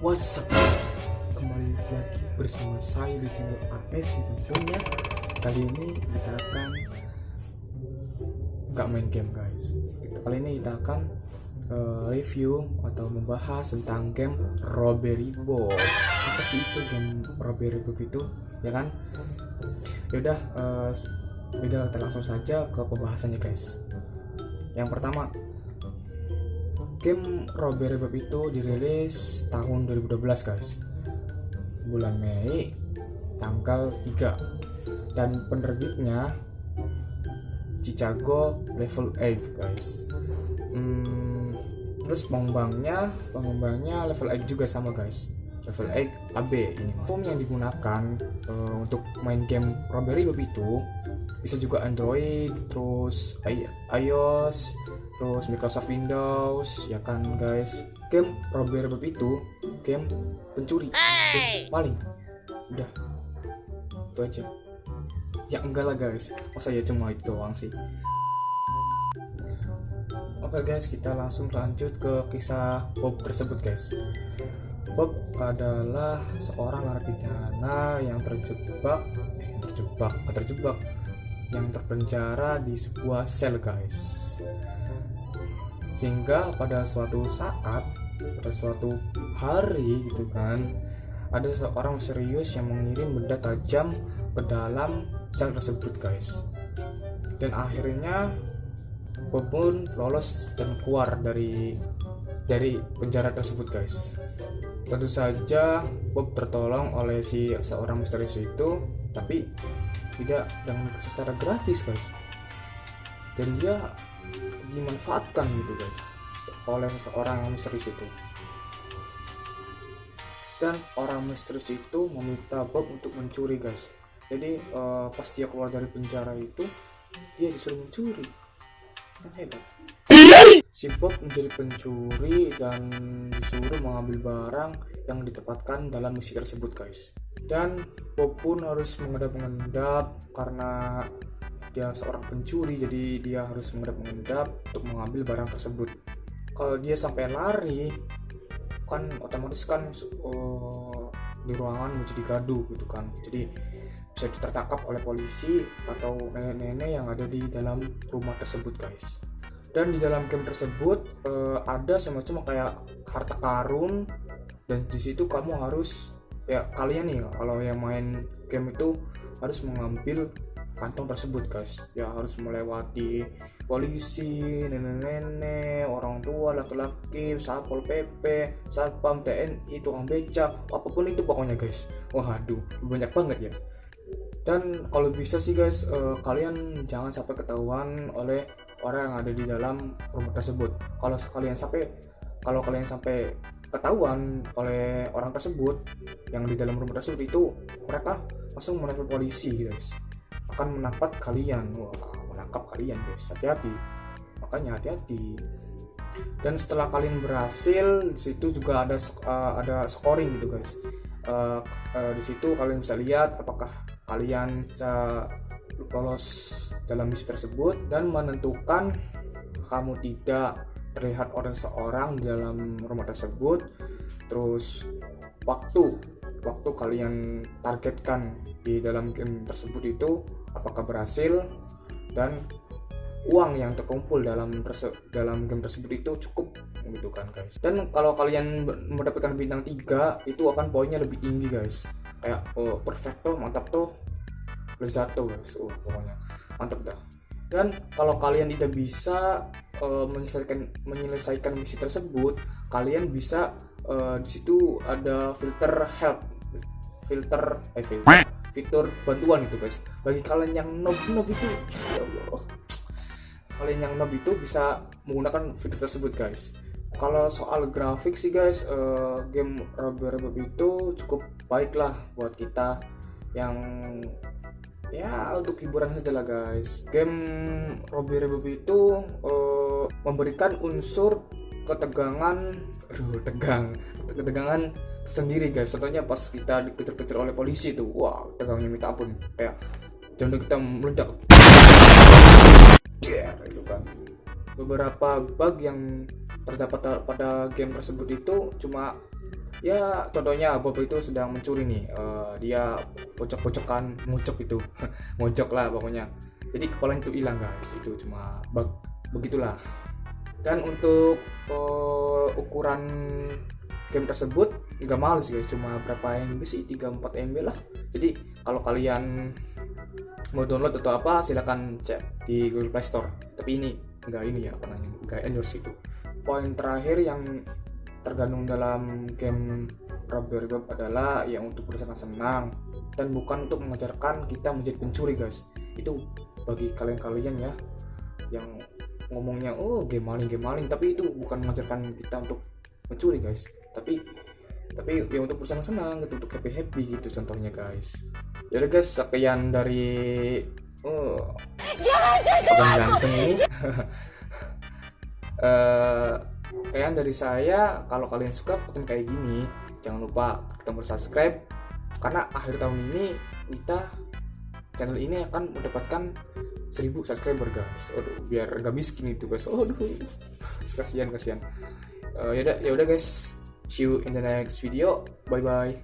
What's up? Kembali lagi bersama saya di channel AS tentunya. Kali ini kita akan nggak main game guys. Kali ini kita akan review atau membahas tentang game Robbery Boy. Apa sih itu game Robbery Boy itu? Ya kan? Yaudah, kita langsung saja ke pembahasannya guys. Yang pertama, game Robbery Boy itu dirilis tahun 2012 guys, bulan Mei tanggal 3, dan penerbitnya Chicago Level 8 guys. Terus pengembangnya Level 8 juga sama guys, Level 8 AB. Ini platform yang digunakan untuk main game Robbery Boy itu bisa juga Android, terus iOS, terus Microsoft Windows, ya kan guys. Game Robbery Boy itu game pencuri, game maling. Udah, itu aja. Ya enggak lah guys, masa ya cuma itu doang sih. Oke guys, kita langsung lanjut ke kisah Bob tersebut guys. Bob adalah seorang narapidana yang yang terpenjara di sebuah sel guys. Sehingga pada suatu hari gitu kan, ada seorang misterius yang mengirim benda tajam ke dalam sel tersebut guys. Dan akhirnya Bob pun lolos dan keluar dari penjara tersebut guys. Tentu saja Bob tertolong oleh seorang misterius itu, tapi tidak dengan secara gratis guys, dan dia dimanfaatkan gitu guys oleh seorang misterius itu. Dan orang misterius itu meminta Bob untuk mencuri guys. Jadi pas dia keluar dari penjara itu, dia disuruh mencuri. Kan hebat. Si Bob menjadi pencuri dan disuruh mengambil barang yang ditempatkan dalam misi tersebut guys. Dan Bob pun harus mengendap karena dia seorang pencuri, jadi dia harus mengendap untuk mengambil barang tersebut. Kalau dia sampai lari, kan otomatis kan di ruangan menjadi gaduh gitu kan. Jadi bisa tertangkap oleh polisi atau nenek-nenek yang ada di dalam rumah tersebut guys. Dan di dalam game tersebut ada semacam kayak harta karun, dan di situ kamu harus, ya kalian nih kalau yang main game itu harus mengambil kantong tersebut guys. Ya harus melewati polisi, nenek-nenek, orang tua, laki-laki, satpol pp, satpam, TNI, tukang beca, apapun itu pokoknya guys. Waduh, banyak banget ya. Dan kalau bisa sih guys, kalian jangan sampai ketahuan oleh orang yang ada di dalam rumah tersebut. Kalau kalian sampai ketahuan oleh orang tersebut yang di dalam rumah tersebut, itu mereka langsung menelpon polisi guys, akan menangkap kalian. Menangkap kalian guys, hati-hati. Makanya hati-hati. Dan setelah kalian berhasil, di situ juga ada scoring gitu guys. Di situ kalian bisa lihat apakah kalian bisa lolos dalam misi tersebut, dan menentukan kamu tidak terlihat oleh seorang di dalam rumah tersebut. Terus waktu kalian targetkan di dalam game tersebut itu apakah berhasil, dan uang yang terkumpul dalam game tersebut itu cukup gitu kan guys. Dan kalau kalian mendapatkan bintang 3, itu akan poinnya lebih tinggi guys. Kayak perfecto, mantap tuh, lezato guys. Pokoknya mantap dah. Dan kalau kalian tidak bisa menyelesaikan misi tersebut, kalian bisa di situ ada fitur bantuan itu guys. Bagi kalian yang noob itu, ya Allah, kalian yang noob itu bisa menggunakan fitur tersebut guys. Kalau soal grafik sih guys, game Robbery Boy itu cukup baik lah buat kita yang ya untuk hiburan saja lah guys. Game Robbery Boy itu memberikan unsur ketegangan sendiri guys. Contohnya pas kita dikejar-kejar oleh polisi tuh, wah tegangnya minta ampun, kayak jantung kita meledak. Itu kan. Beberapa bug yang terdapat pada game tersebut itu cuma Ya contohnya Bob itu sedang mencuri nih, dia pocok-pocokan ngucok itu ngocok lah pokoknya, jadi kepalanya itu hilang guys, itu cuma bug begitulah. Dan untuk ukuran game tersebut nggak mahal sih guys, cuma berapa MB sih, 3-4 MB lah. Jadi kalau kalian mau download atau apa silahkan cek di Google Play Store, tapi ini ya apa namanya, nggak endorse itu. Poin terakhir yang tergantung dalam game Robbery Bob adalah yang untuk bersenang-senang dan bukan untuk mengajarkan kita menjadi pencuri guys. Itu bagi kalian-kalian ya yang ngomongnya oh game maling, tapi itu bukan mengajarkan kita untuk mencuri guys, tapi ya untuk bersenang-senang gitu, untuk happy gitu contohnya guys. Ya udah guys, sekian dari abang ganteng ini. Kayaknya dari saya, kalau kalian suka konten kayak gini jangan lupa tombol subscribe, karena akhir tahun ini channel ini akan mendapatkan 1000 subscriber guys. Aduh, biar gak miskin itu guys. Aduh, kasihan. Ya udah guys, see you in the next video, bye bye.